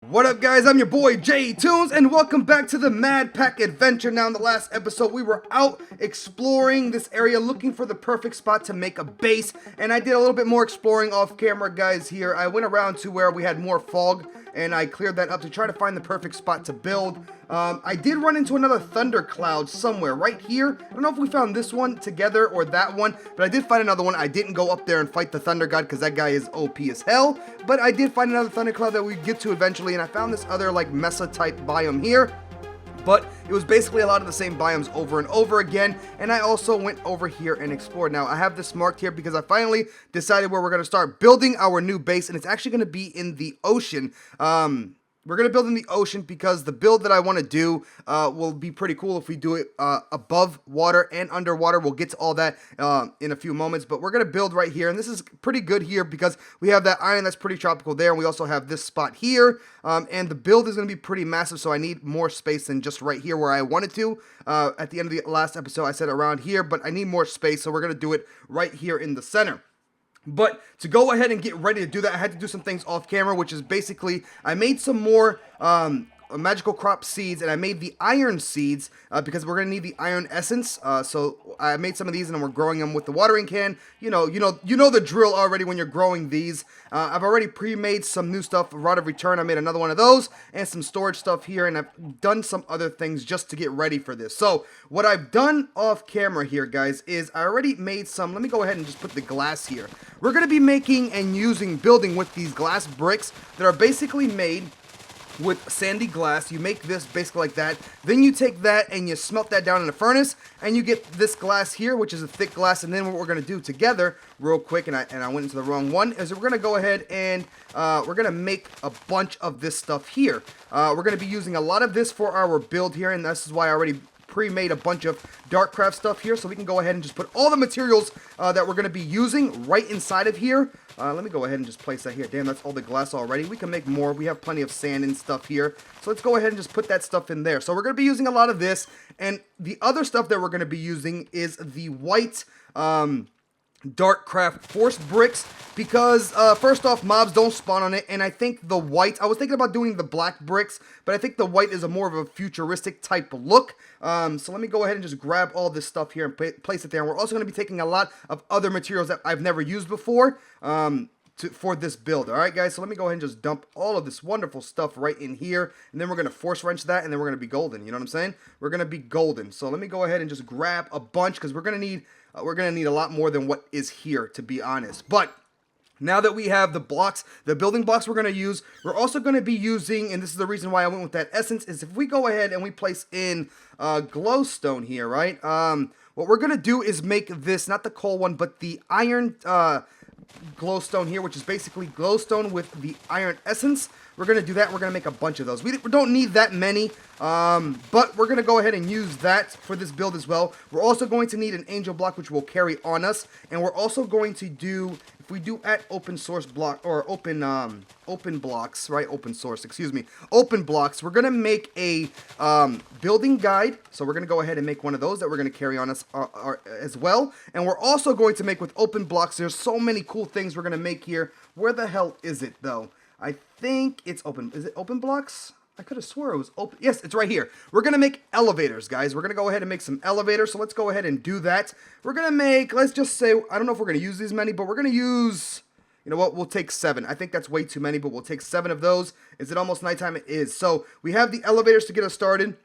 What up, guys? I'm your boy J Tunes, and welcome back to the MadPack adventure. Now, in the last episode, we were out exploring this area, looking for the perfect spot to make a base, and I did a little bit more exploring off camera, guys. Here, I went around to where we had more fog, and I cleared that up to try to find the perfect spot to build. I did run into another thundercloud somewhere right here. I don't know if we found this one together or that one, but I did find another one. I didn't go up there and fight the thunder god because that guy is OP as hell, but I did find another thundercloud that we get to eventually, and I found this other like mesa type biome here. But it was basically a lot of the same biomes over and over again, and I also went over here and explored. Now, I have this marked here because I finally decided where we're going to start building our new base, and it's actually going to be in the ocean. We're going to build in the ocean because the build that I want to do will be pretty cool if we do it above water and underwater. We'll get to all that in a few moments, but we're going to build right here, and this is pretty good here because we have that iron that's pretty tropical there, and we also have this spot here, and the build is going to be pretty massive, so I need more space than just right here where I wanted to. At the end of the last episode, I said around here, but I need more space, so we're going to do it right here in the center. But to go ahead and get ready to do that, I had to do some things off camera, which is basically, I made some more magical crop seeds, and I made the iron seeds because we're gonna need the iron essence. So I made some of these, and we're growing them with the watering can. You know the drill already when you're growing these. I've already pre-made some new stuff. Rod of Return, I made another one of those, and some storage stuff here, and I've done some other things just to get ready for this. So what I've done off camera here, guys, is I already made some. Let me go ahead and just put the glass here. We're gonna be making and building with these glass bricks that are basically made with sandy glass. You make this basically like that, then you take that and you smelt that down in a furnace, and you get this glass here, which is a thick glass. And then what we're going to do together real quick, and I went into the wrong one, is we're going to go ahead and we're going to make a bunch of this stuff here. We're going to be using a lot of this for our build here, and this is why I already pre-made a bunch of Darkcraft stuff here, so we can go ahead and just put all the materials that we're going to be using right inside of here. Let me go ahead and just place that here. Damn, that's all the glass already. We can make more. We have plenty of sand and stuff here, so let's go ahead and just put that stuff in there. So we're going to be using a lot of this, and the other stuff that we're going to be using is the white Darkcraft forced bricks, because first off, mobs don't spawn on it, and I think the white, I was thinking about doing the black bricks, but I think the white is a more of a futuristic type look. So let me go ahead and just grab all this stuff here and place it there. And we're also going to be taking a lot of other materials that I've never used before for this build. Alright, guys, so let me go ahead and just dump all of this wonderful stuff right in here, and then we're going to force wrench that, and then we're going to be golden. You know what I'm saying? We're going to be golden. So let me go ahead and just grab a bunch, because we're going to need a lot more than what is here, to be honest. But now that we have the blocks, the building blocks we're going to use, we're also going to be using, and this is the reason why I went with that essence, is if we go ahead and we place in glowstone here, right? What we're going to do is make this, not the coal one, but the iron glowstone here, which is basically glowstone with the iron essence. We're going to do that. We're going to make a bunch of those. We don't need that many, but we're going to go ahead and use that for this build as well. We're also going to need an angel block, which will carry on us, and we're also going to do, if we do at open source block, or open blocks, right, open source, excuse me, open blocks, we're going to make a building guide. So we're going to go ahead and make one of those that we're going to carry on us as well. And we're also going to make with open blocks, there's so many cool things we're going to make here. Where the hell is it, though? I think it's open. Is it open blocks? I could have swore it was open. Yes, it's right here. We're going to make elevators, guys. We're going to go ahead and make some elevators. So let's go ahead and do that. We're going to make, let's just say, I don't know if we're going to use these many, but we're going to use, you know what, we'll take 7. I think that's way too many, but we'll take 7 of those. Is it almost nighttime? It is. So we have the elevators to get us started.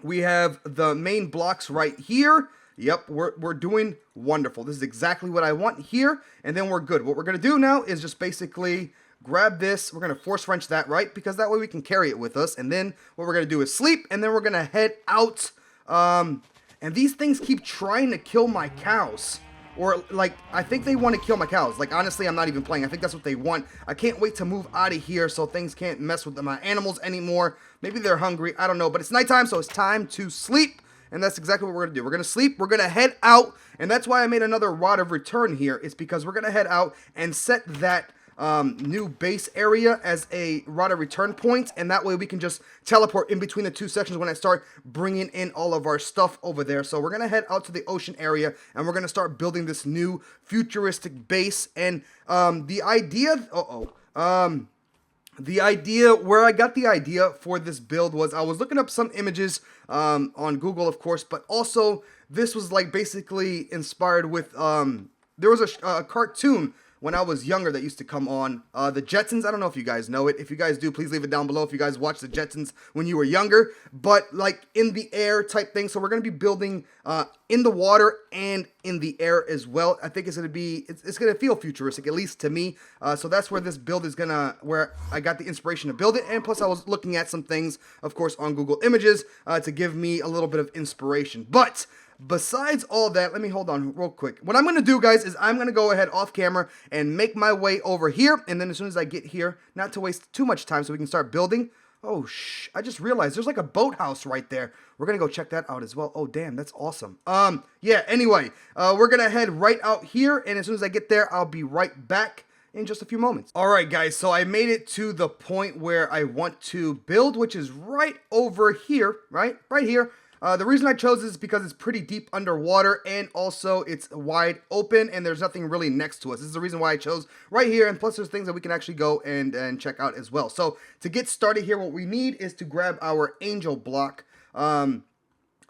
We have the main blocks right here. Yep, we're doing wonderful. This is exactly what I want here, and then we're good. What we're going to do now is just basically grab this. We're going to force wrench that, right? Because that way we can carry it with us. And then what we're going to do is sleep, and then we're going to head out. And these things keep trying to kill my cows. Or, like, I think they want to kill my cows. Like, honestly, I'm not even playing. I think that's what they want. I can't wait to move out of here so things can't mess with my animals anymore. Maybe they're hungry. I don't know. But it's nighttime, so it's time to sleep. And that's exactly what we're going to do. We're going to sleep. We're going to head out. And that's why I made another Rod of Return here. It's because we're going to head out and set that new base area as a Rod of Return point, and that way we can just teleport in between the two sections when I start bringing in all of our stuff over there. So we're gonna head out to the ocean area, and we're gonna start building this new futuristic base. And the idea, The idea, where I got the idea for this build was I was looking up some images on Google, of course, but also this was like basically inspired with, there was a cartoon when I was younger that used to come on, the Jetsons. I don't know if you guys know it. If you guys do, please leave it down below if you guys watched the Jetsons when you were younger, but like in the air type thing. So we're going to be building in the water and in the air as well. I think it's going to be, it's going to feel futuristic, at least to me. So that's where this build is where I got the inspiration to build it. And plus I was looking at some things, of course, on Google Images to give me a little bit of inspiration. But besides all that, let me hold on real quick. What I'm going to do, guys, is I'm going to go ahead off camera and make my way over here. And then as soon as I get here, not to waste too much time so we can start building. Oh, I just realized there's like a boathouse right there. We're going to go check that out as well. Oh, damn, that's awesome. Yeah, anyway, we're going to head right out here. And as soon as I get there, I'll be right back in just a few moments. All right, guys, so I made it to the point where I want to build, which is right over here, right here. The reason I chose this is because it's pretty deep underwater, and also it's wide open, and there's nothing really next to us. This is the reason why I chose right here, and plus there's things that we can actually go and check out as well. So to get started here, what we need is to grab our angel block, and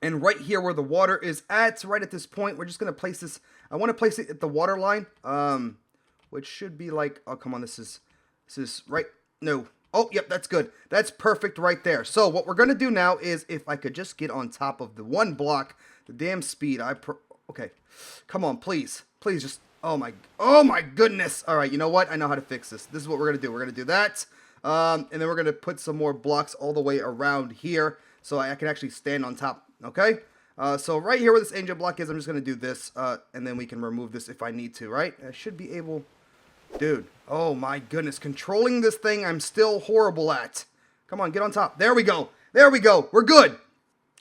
right here where the water is at, right at this point, we're just going to place this. I want to place it at the water line, which should be like, oh, come on, this is right, no. Oh, yep, that's good. That's perfect right there. So what we're going to do now is, if I could just get on top of the one block, the damn speed, okay, come on, please, just, oh my goodness. All right, you know what? I know how to fix this. This is what we're going to do. We're going to do that, and then we're going to put some more blocks all the way around here so I can actually stand on top, okay? So right here where this angel block is, I'm just going to do this, and then we can remove this if I need to, right? I should be able... Dude, oh my goodness, controlling this thing I'm still horrible at. Come on, get on top. There we go. We're good.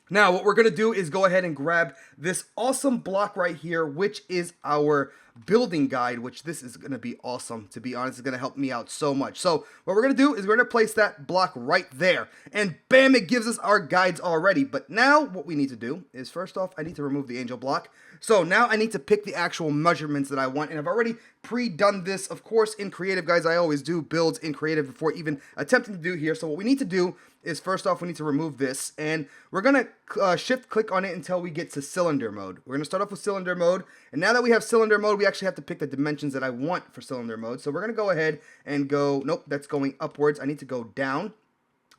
Now, what we're going to do is go ahead and grab this awesome block right here, which is our building guide, which this is going to be awesome. To be honest, it's going to help me out so much. So what we're going to do is we're going to place that block right there. And bam, it gives us our guides already. But now what we need to do is, first off, I need to remove the angel block. So now I need to pick the actual measurements that I want. And I've already pre-done this, of course, in creative, guys. I always do builds in creative before even attempting to do here. So what we need to do is, first off, we need to remove this, and we're going to shift click on it until we get to cylinder mode. We're going to start off with cylinder mode, and now that we have cylinder mode, we actually have to pick the dimensions that I want for cylinder mode. So we're going to go ahead and go, nope, that's going upwards. I need to go down.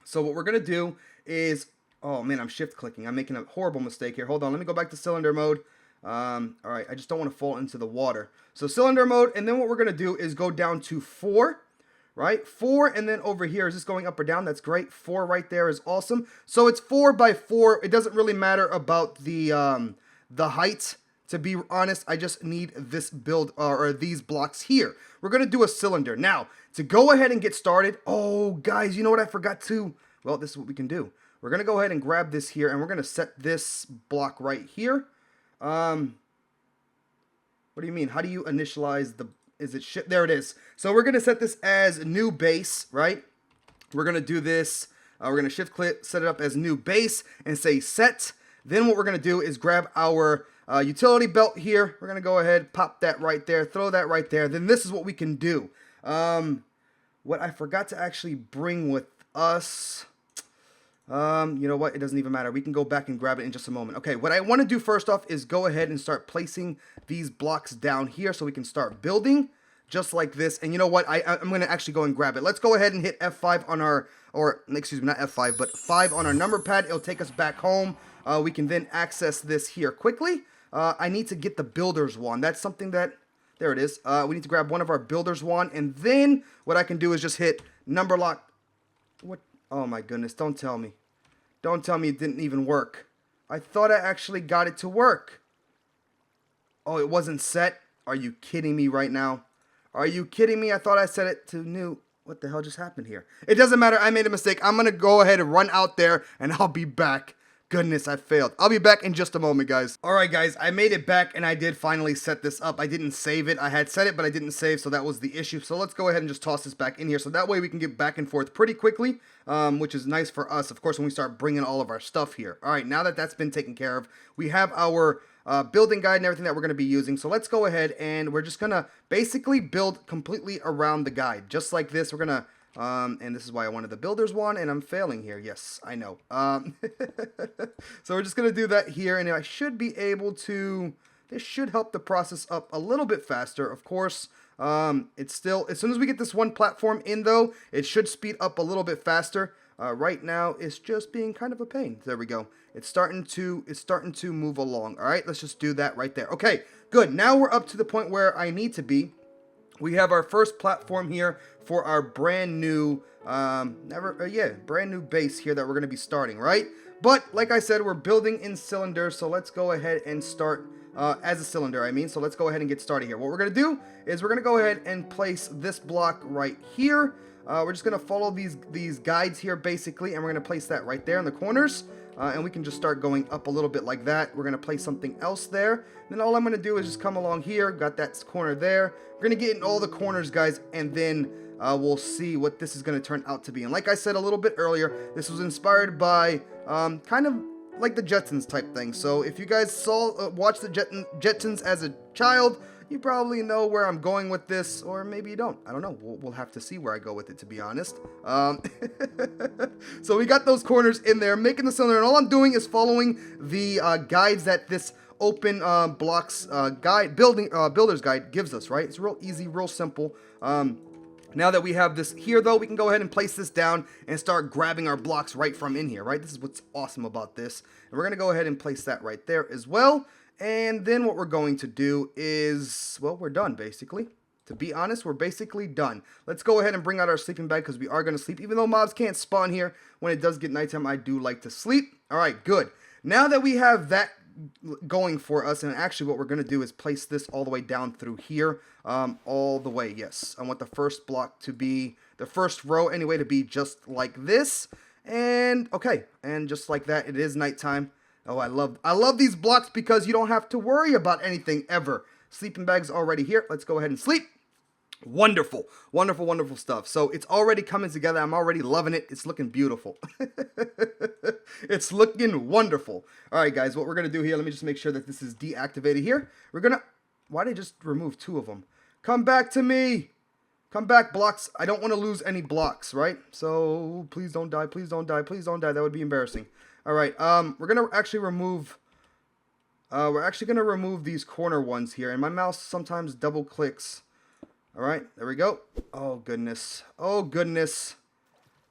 So what we're going to do is, oh man, I'm shift clicking. I'm making a horrible mistake here. Hold on, let me go back to cylinder mode. All right, I just don't want to fall into the water. So cylinder mode, and then what we're going to do is go down to 4. Right, 4, and then over here, is this going up or down? That's great. 4 right there is awesome. So it's 4 by 4. It doesn't really matter about the height. To be honest, I just need this build or these blocks here. We're gonna do a cylinder now. To go ahead and get started. Oh, guys, you know what I forgot to? Well, this is what we can do. We're gonna go ahead and grab this here, and we're gonna set this block right here. What do you mean? How do you initialize the? Is it shit? There it is. So we're going to set this as new base, right? We're going to do this. We're going to shift click, set it up as new base, and say set. Then what we're going to do is grab our utility belt here. We're going to go ahead, pop that right there, throw that right there. Then this is what we can do. What I forgot to actually bring with us... you know what? It doesn't even matter. We can go back and grab it in just a moment. Okay, what I want to do first off is go ahead and start placing these blocks down here so we can start building just like this. And you know what? I'm going to actually go and grab it. Let's go ahead and hit F5 on our, or excuse me, not F5, but 5 on our number pad. It'll take us back home. We can then access this here quickly. I need to get the builder's wand. That's something that, there it is. We need to grab one of our builder's wand. And then what I can do is just hit number lock. What? Oh my goodness, don't tell me. Don't tell me it didn't even work. I thought I actually got it to work. Oh, it wasn't set? Are you kidding me right now? Are you kidding me? I thought I set it to new. What the hell just happened here? It doesn't matter. I made a mistake. I'm going to go ahead and run out there, and I'll be back. Goodness, I failed. I'll be back in just a moment, guys. Alright, guys, I made it back, and I did finally set this up. I didn't save it. I had set it, but I didn't save, so that was the issue. So let's go ahead and just toss this back in here, so that way we can get back and forth pretty quickly, which is nice for us, of course, when we start bringing all of our stuff here. Alright, now that that's been taken care of, we have our building guide and everything that we're going to be using. So let's go ahead, and we're just going to basically build completely around the guide. Just like this, we're going to And this is why I wanted the builders one, and I'm failing here. Yes, I know. So we're just going to do that here, and I should be able to... This should help the process up a little bit faster, of course. It's still... As soon as we get this one platform in, though, it should speed up a little bit faster. Right now, it's just being kind of a pain. There we go. It's starting to move along. All right, let's just do that right there. Okay, good. Now we're up to the point where I need to be. We have our first platform here for our brand new, brand new base here that we're going to be starting, right? But like I said, we're building in cylinders, so let's go ahead and start as a cylinder, I mean. So let's go ahead and get started here. What we're going to do is we're going to go ahead and place this block right here. We're just going to follow these guides here, basically, and we're going to place that right there in the corners. And we can just start going up a little bit like that. We're going to place something else there. Then all I'm going to do is just come along here. Got that corner there. We're going to get in all the corners, guys, and then we'll see what this is going to turn out to be. And like I said a little bit earlier, this was inspired by kind of like the Jetsons type thing. So if you guys watched the Jetsons as a child, you probably know where I'm going with this, or maybe you don't. I don't know. We'll have to see where I go with it, to be honest. So we got those corners in there, making the cylinder, and all I'm doing is following the guides that this open blocks builder's guide gives us, right? It's real easy, real simple. Now that we have this here, though, we can go ahead and place this down and start grabbing our blocks right from in here, right? This is what's awesome about this. And we're going to go ahead and place that right there as well. And then what we're going to do is, well, we're done, basically. To be honest, we're basically done. Let's go ahead and bring out our sleeping bag because we are going to sleep. Even though mobs can't spawn here, when it does get nighttime, I do like to sleep. All right, good. Now that we have that going for us, and actually what we're going to do is place this all the way down through here. All the way, yes. I want the first block to be, the first row anyway, to be just like this. And, okay, and just like that, it is nighttime. Oh, I love these blocks because you don't have to worry about anything ever. Sleeping bag's already here. Let's go ahead and sleep. Wonderful, wonderful, wonderful stuff. So it's already coming together. I'm already loving it. It's looking beautiful. It's looking wonderful. All right, guys, what we're going to do here, let me just make sure that this is deactivated here. We're going to, why did I just remove 2 of them? Come back to me. Come back, blocks. I don't want to lose any blocks, right? So please don't die. Please don't die. Please don't die. That would be embarrassing. All right, we're going to actually remove, these corner ones here. And my mouse sometimes double clicks. All right, there we go. Oh, goodness. Oh, goodness.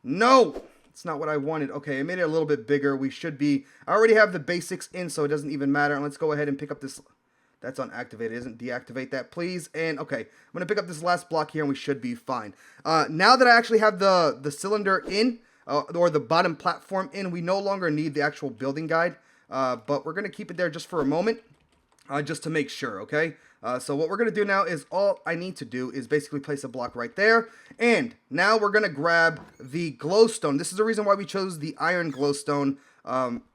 No, it's not what I wanted. Okay, I made it a little bit bigger. We should be, I already have the basics in, so it doesn't even matter. And let's go ahead and pick up this. That's unactivated, isn't? Deactivate that, please. And, okay, I'm going to pick up this last block here, and we should be fine. Now that I actually have the cylinder in, or the bottom platform in, we no longer need the actual building guide, but we're going to keep it there just for a moment, just to make sure, okay? So what we're going to do now is, all I need to do is basically place a block right there, and now we're going to grab the glowstone. This is the reason why we chose the iron glowstone,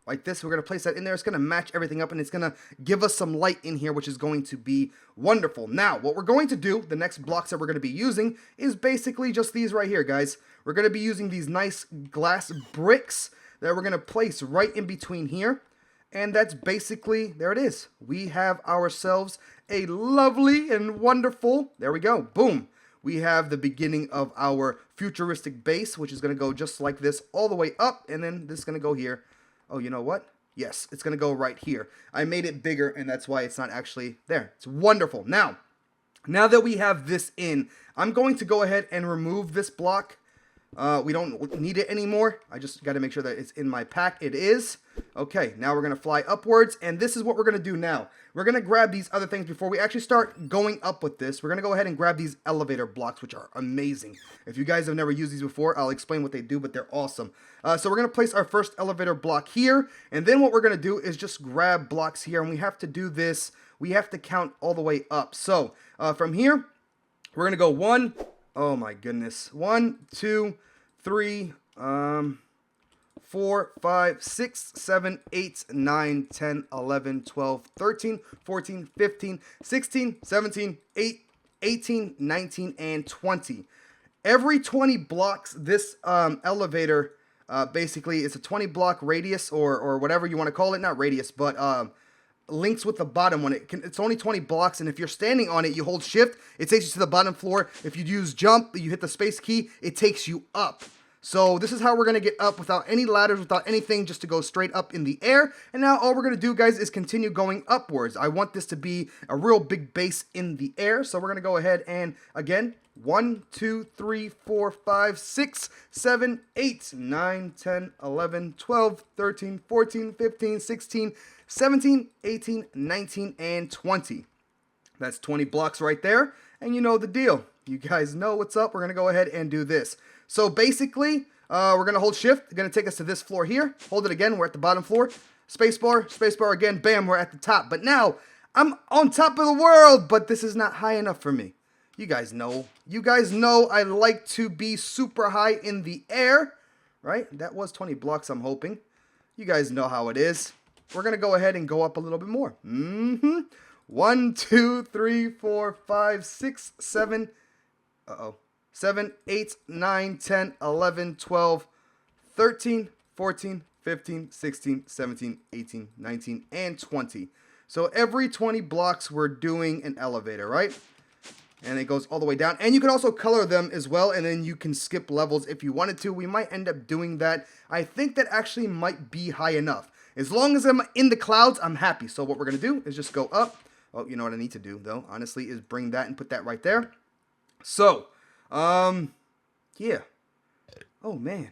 like this. We're going to place that in there. It's going to match everything up, and it's going to give us some light in here, which is going to be wonderful. Now, what we're going to do, the next blocks that we're going to be using, is basically just these right here, guys. We're going to be using these nice glass bricks that we're going to place right in between here. And that's basically, there it is. We have ourselves a lovely and wonderful, there we go, boom. We have the beginning of our futuristic base, which is going to go just like this all the way up. And then this is going to go here. Oh, you know what? Yes, it's going to go right here. I made it bigger, and that's why it's not actually there. It's wonderful. Now that we have this in, I'm going to go ahead and remove this block. We don't need it anymore. I just got to make sure that it's in my pack. It is. Okay, now we're going to fly upwards, and this is what we're going to do now. We're going to grab these other things before we actually start going up with this. We're going to go ahead and grab these elevator blocks, which are amazing. If you guys have never used these before, I'll explain what they do, but they're awesome. So we're going to place our first elevator block here, and then what we're going to do is just grab blocks here, and we have to do this. We have to count all the way up. So from here, we're going to go 1, oh my goodness, 1, 2, 3, 4, 5, 6, 7, 8, 9, 10, 11, 12, 13, 14, 15, 16, 17, 18, 19, and 20. Every 20 blocks, this elevator, basically, it's a 20 block radius, or whatever you want to call it. Not radius, but links with the bottom one. It's only 20 blocks, and if you're standing on it, you hold shift, it takes you to the bottom floor. If you use jump, you hit the space key, it takes you up. So this is how we're going to get up without any ladders, without anything, just to go straight up in the air. And now all we're going to do, guys, is continue going upwards. I want this to be a real big base in the air. So we're going to go ahead and, again, 1, 2, 3, 4, 5, 6, 7, 8, 9, 10, 11, 12, 13, 14, 15, 16, 17, 18, 19, and 20. That's 20 blocks right there. And you know the deal. You guys know what's up. We're going to go ahead and do this. So basically, we're going to hold shift. It's going to take us to this floor here. Hold it again. We're at the bottom floor. Spacebar again. Bam, we're at the top. But now, I'm on top of the world, but this is not high enough for me. You guys know. You guys know I like to be super high in the air, right? That was 20 blocks, I'm hoping. You guys know how it is. We're going to go ahead and go up a little bit more. 1, 2, 3, 4, 5, 6, 7. 7, 8, 9, 10, 11, 12, 13, 14, 15, 16, 17, 18, 19, and 20. So every 20 blocks, we're doing an elevator, right? And it goes all the way down. And you can also color them as well, and then you can skip levels if you wanted to. We might end up doing that. I think that actually might be high enough. As long as I'm in the clouds, I'm happy. So what we're going to do is just go up. Oh, you know what I need to do, though, honestly, is bring that and put that right there. So, yeah. Oh, man.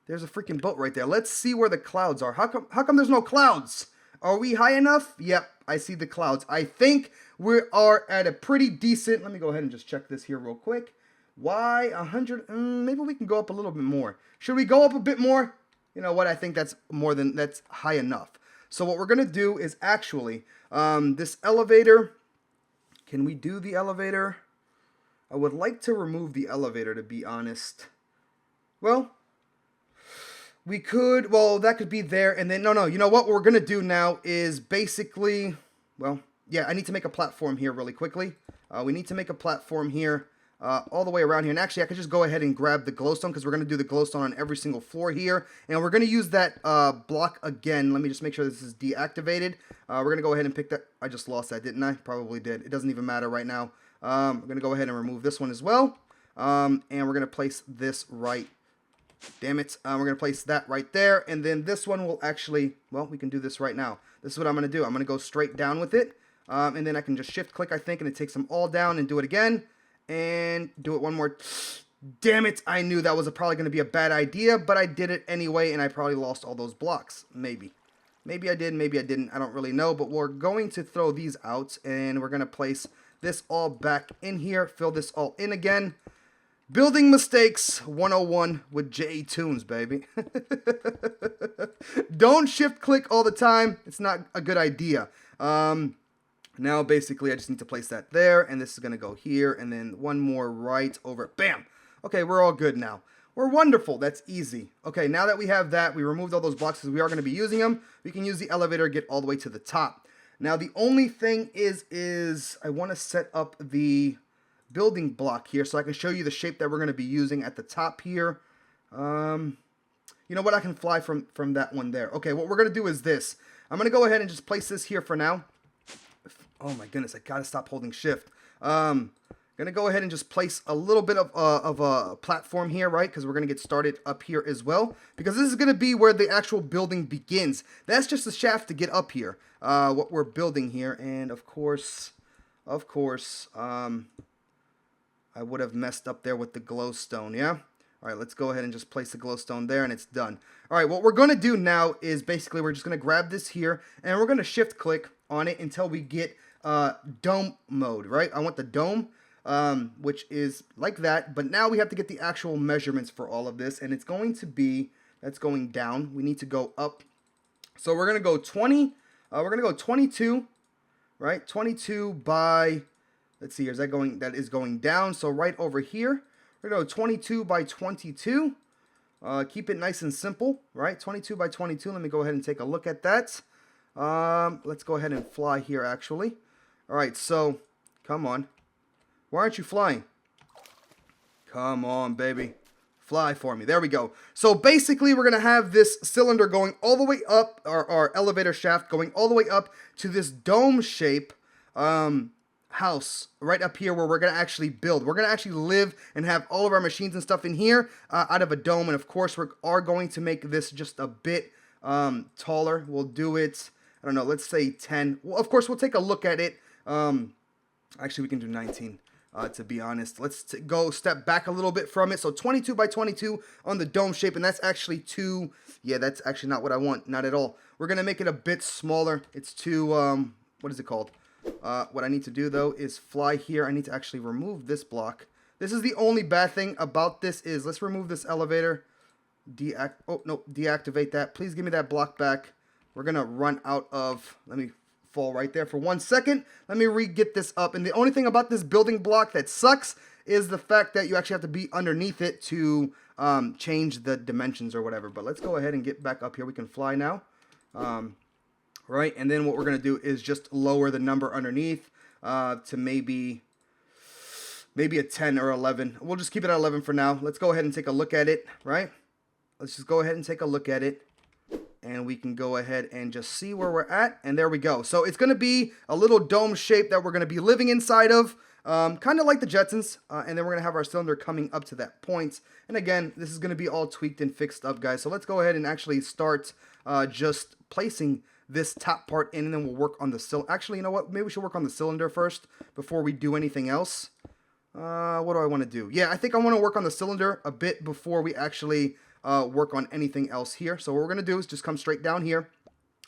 There's a freaking boat right there. Let's see where the clouds are. How come there's no clouds? Are we high enough? Yep, I see the clouds. I think we are at a pretty decent... Let me go ahead and just check this here real quick. Why 100? Maybe we can go up a little bit more. Should we go up a bit more? You know what? I think that's high enough. So what we're going to do is actually, this elevator... Can we do the elevator? I would like to remove the elevator, to be honest. Well, we could, well, that could be there, and then, no, you know what we're going to do now is basically, well, yeah, I need to make a platform here really quickly. We need to make a platform here all the way around here, and actually, I could just go ahead and grab the glowstone, because we're going to do the glowstone on every single floor here, and we're going to use that block again. Let me just make sure this is deactivated. We're going to go ahead and pick that. I just lost that, didn't I? Probably did. It doesn't even matter right now. We're going to go ahead and remove this one as well, and we're going to place this right. Damn it. We're going to place that right there, and then this one will actually, well, we can do this right now. This is what I'm going to do. I'm going to go straight down with it, and then I can just shift click, I think, and it takes them all down, and do it again, and do it one more. Damn it. I knew that was probably going to be a bad idea, but I did it anyway, and I probably lost all those blocks. Maybe. Maybe I did, maybe I didn't. I don't really know, but we're going to throw these out, and we're going to place this all back in here, fill this all in again. Building mistakes 101 with J Tunes, baby. Don't shift click all the time. It's not a good idea. Now basically I just need to place that there, and this is going to go here, and then one more right over. Bam. Okay, we're all good now. We're wonderful. That's easy. Okay, now that we have that, we removed all those blocks because we are going to be using them. We can use the elevator to get all the way to the top. Now the only thing is I want to set up the building block here so I can show you the shape that we're going to be using at the top here. You know what? I can fly from that one there. Okay, what we're going to do is this. I'm going to go ahead and just place this here for now. Oh my goodness, I got to stop holding shift. Going to go ahead and just place a little bit of a platform here, right? Because we're going to get started up here as well. Because this is going to be where the actual building begins. That's just the shaft to get up here. What we're building here. And of course, I would have messed up there with the glowstone, yeah? All right, let's go ahead and just place the glowstone there, and it's done. All right, what we're going to do now is basically we're just going to grab this here, and we're going to shift click on it until we get dome mode, right? I want the dome, which is like that, but now we have to get the actual measurements for all of this, and it's going to be, that's going down. We need to go up. So we're going to go 20, we're going to go 22, right? 22 by... Let's see, is that going? That is going down. So right over here, we're going to go 22 by 22. Keep it nice and simple, right? 22 by 22. Let me go ahead and take a look at that. Let's go ahead and fly here, actually. All right, so come on. Why aren't you flying? Come on, baby. Fly for me. There we go. So basically, we're going to have this cylinder going all the way up, our elevator shaft going all the way up to this dome shape house right up here where we're going to actually build. We're going to actually live and have all of our machines and stuff in here out of a dome. And of course, we are going to make this just a bit taller. We'll do it, I don't know, let's say 10. Well, of course, we'll take a look at it. Actually, we can do 19. To be honest, let's go step back a little bit from it. So 22 by 22 on the dome shape, and that's actually too, yeah, that's actually not what I want, not at all. We're going to make it a bit smaller. It's too, what is it called? What I need to do, though, is fly here. I need to actually remove this block. This is the only bad thing about this is, let's remove this elevator. Oh, no, deactivate that. Please give me that block back. We're going to run out of, let me fall right there for 1 second. Let me re-get this up. And the only thing about this building block that sucks is the fact that you actually have to be underneath it to change the dimensions or whatever. But let's go ahead and get back up here. We can fly now. Right, and then what we're going to do is just lower the number underneath to maybe a 10 or 11. We'll just keep it at 11 for now. Let's go ahead and take a look at it, right? Let's just go ahead and take a look at it. And we can go ahead and just see where we're at. And there we go. So it's going to be a little dome shape that we're going to be living inside of. Kind of like the Jetsons. And then we're going to have our cylinder coming up to that point. And again, this is going to be all tweaked and fixed up, guys. So let's go ahead and actually start just placing this top part in. And then we'll work on the cylinder. Actually, you know what? Maybe we should work on the cylinder first before we do anything else. What do I want to do? Yeah, I think I want to work on the cylinder a bit before we actually work on anything else here. So what we're going to do is just come straight down here,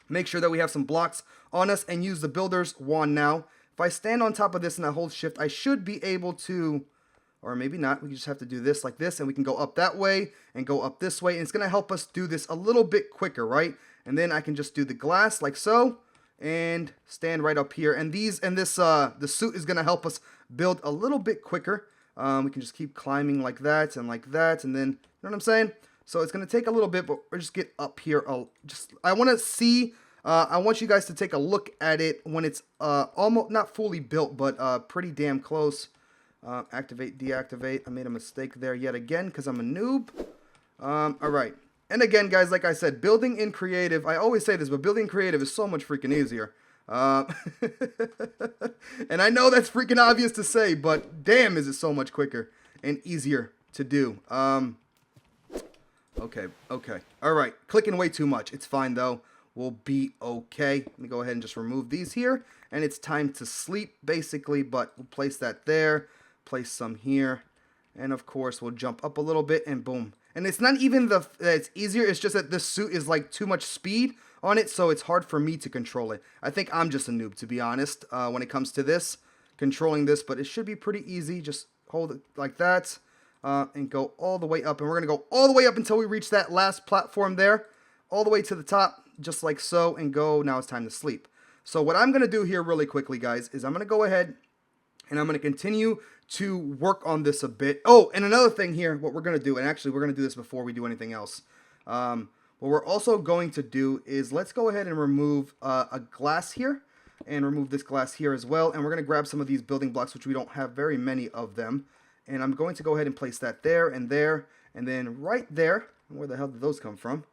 make sure that we have some blocks on us, and use the builder's wand now. If I stand on top of this and I hold shift, I should be able to, or maybe not, we just have to do this like this, and we can go up that way and go up this way, and it's going to help us do this a little bit quicker, right? And then I can just do the glass like so, and stand right up here, and the suit is going to help us build a little bit quicker. We can just keep climbing like that, and then, you know what I'm saying? So it's going to take a little bit, but we'll just get up here. I want to see, I want you guys to take a look at it when it's almost, not fully built, but pretty damn close. Activate, deactivate. I made a mistake there yet again because I'm a noob. All right. And again, guys, like I said, building in creative, I always say this, but building in creative is so much freaking easier. And I know that's freaking obvious to say, but damn, is it so much quicker and easier to do. Okay. All right. Clicking way too much. It's fine, though. We'll be okay. Let me go ahead and just remove these here. And it's time to sleep, basically. But we'll place that there. Place some here. And, of course, we'll jump up a little bit and boom. And it's not even it's easier. It's just that this suit is, like, too much speed on it. So it's hard for me to control it. I think I'm just a noob, to be honest, when it comes to this. Controlling this. But it should be pretty easy. Just hold it like that. And go all the way up. And we're going to go all the way up until we reach that last platform there. All the way to the top, just like so, and go. Now it's time to sleep. So what I'm going to do here really quickly, guys, is I'm going to go ahead and I'm going to continue to work on this a bit. Oh, and another thing here, what we're going to do, and actually we're going to do this before we do anything else. What we're also going to do is let's go ahead and remove a glass here. And remove this glass here as well. And we're going to grab some of these building blocks, which we don't have very many of them. And I'm going to go ahead and place that there, and then right there. Where the hell did those come from?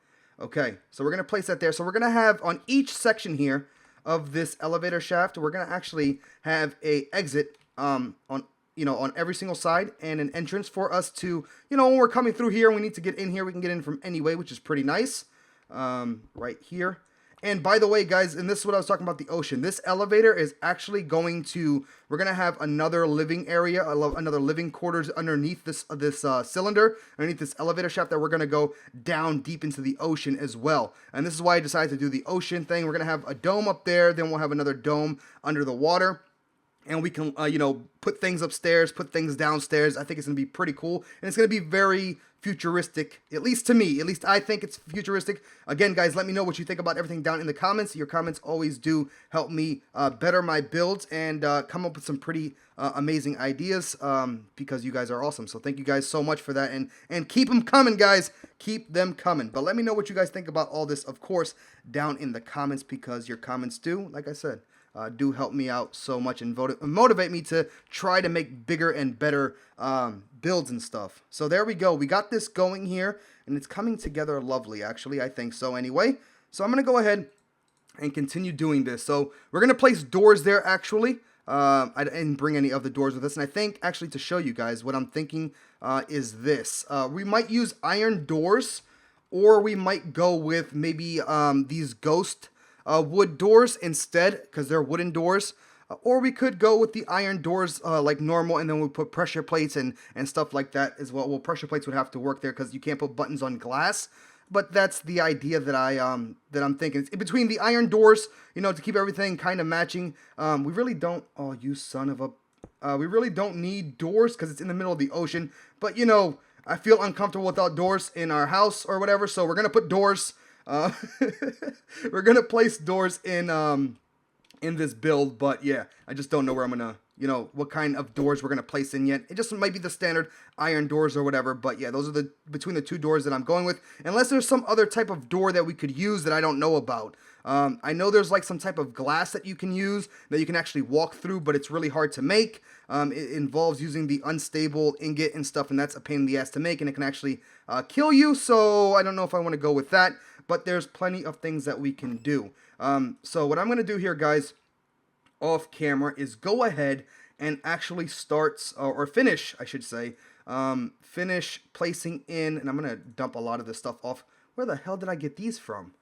Okay, so we're going to place that there. So we're going to have on each section here of this elevator shaft, we're going to actually have a exit on every single side, and an entrance for us to, when we're coming through here and we need to get in here, we can get in from any way, which is pretty nice. Right here. And by the way, guys, and this is what I was talking about, the ocean. This elevator is actually we're going to have another living area, another living quarters underneath this cylinder, underneath this elevator shaft that we're going to go down deep into the ocean as well. And this is why I decided to do the ocean thing. We're going to have a dome up there, then we'll have another dome under the water. And we can, put things upstairs, put things downstairs. I think it's going to be pretty cool. And it's going to be very futuristic, at least to me. At least I think it's futuristic. Again, guys, let me know what you think about everything down in the comments. Your comments always do help me better my builds and come up with some pretty amazing ideas because you guys are awesome. So thank you guys so much for that. And keep them coming, guys. Keep them coming. But let me know what you guys think about all this, of course, down in the comments because your comments do, like I said, do help me out so much and motivate me to try to make bigger and better builds and stuff. So there we go. We got this going here, and it's coming together lovely, actually. I think so anyway. So I'm going to go ahead and continue doing this. So we're going to place doors there, actually. I didn't bring any of the doors with us, and I think, actually, to show you guys, what I'm thinking is this. We might use iron doors, or we might go with maybe these ghost wood doors instead, because they're wooden doors. Or we could go with the iron doors like normal, and then we'll put pressure plates and stuff like that as well. Well, pressure plates would have to work there because you can't put buttons on glass. But that's the idea that I'm thinking. It's in between the iron doors, you know, to keep everything kind of matching. We really don't. Oh, you son of a. We really don't need doors because it's in the middle of the ocean. But you know, I feel uncomfortable without doors in our house or whatever. So we're gonna put doors. We're gonna place doors in this build. But yeah, I just don't know where I'm gonna. You know, what kind of doors we're going to place in yet. It just might be the standard iron doors or whatever. But yeah, those are between the two doors that I'm going with. Unless there's some other type of door that we could use that I don't know about. I know there's like some type of glass that you can use that you can actually walk through, but it's really hard to make. It involves using the unstable ingot and stuff, and that's a pain in the ass to make, and it can actually kill you. So I don't know if I want to go with that, but there's plenty of things that we can do. So what I'm going to do here, guys, off camera, is go ahead and actually start or finish, I should say, finish placing in, and I'm gonna dump a lot of this stuff off. Where the hell did I get these from?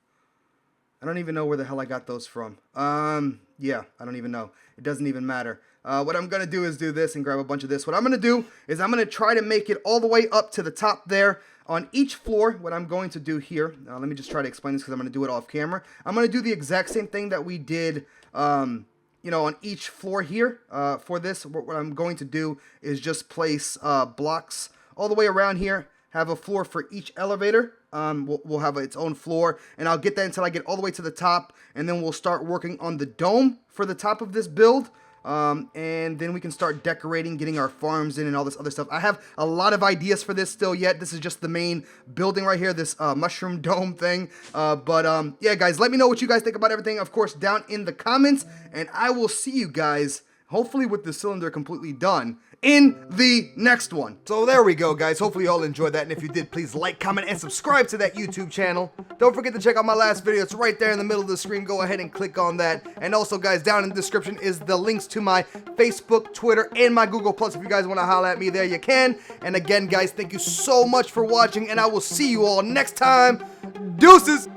I don't even know where the hell I got those from. Yeah, I don't even know. It doesn't even matter. What I'm gonna do is do this and grab a bunch of this. What I'm gonna do is I'm gonna try to make it all the way up to the top there on each floor. What I'm going to do here, let me just try to explain this because I'm gonna do it off camera. I'm gonna do the exact same thing that we did you know, on each floor here. For this, what I'm going to do is just place blocks all the way around here, have a floor for each elevator. We'll have its own floor, and I'll get that until I get all the way to the top, and then we'll start working on the dome for the top of this build. And then we can start decorating, getting our farms in and all this other stuff. I have a lot of ideas for this still yet. This is just the main building right here, this mushroom dome thing. Yeah, guys, let me know what you guys think about everything, of course, down in the comments. And I will see you guys, hopefully with the cylinder completely done, in the next one. So there we go, guys. Hopefully you all enjoyed that, and if you did, please like, comment, and subscribe to that YouTube channel. Don't forget to check out my last video. It's right there in the middle of the screen. Go ahead and click on that. And also, guys, down in the description is the links to my Facebook, Twitter, and my Google+. If you guys want to holler at me there, you can. And again, guys, thank you so much for watching, and I will see you all next time. Deuces!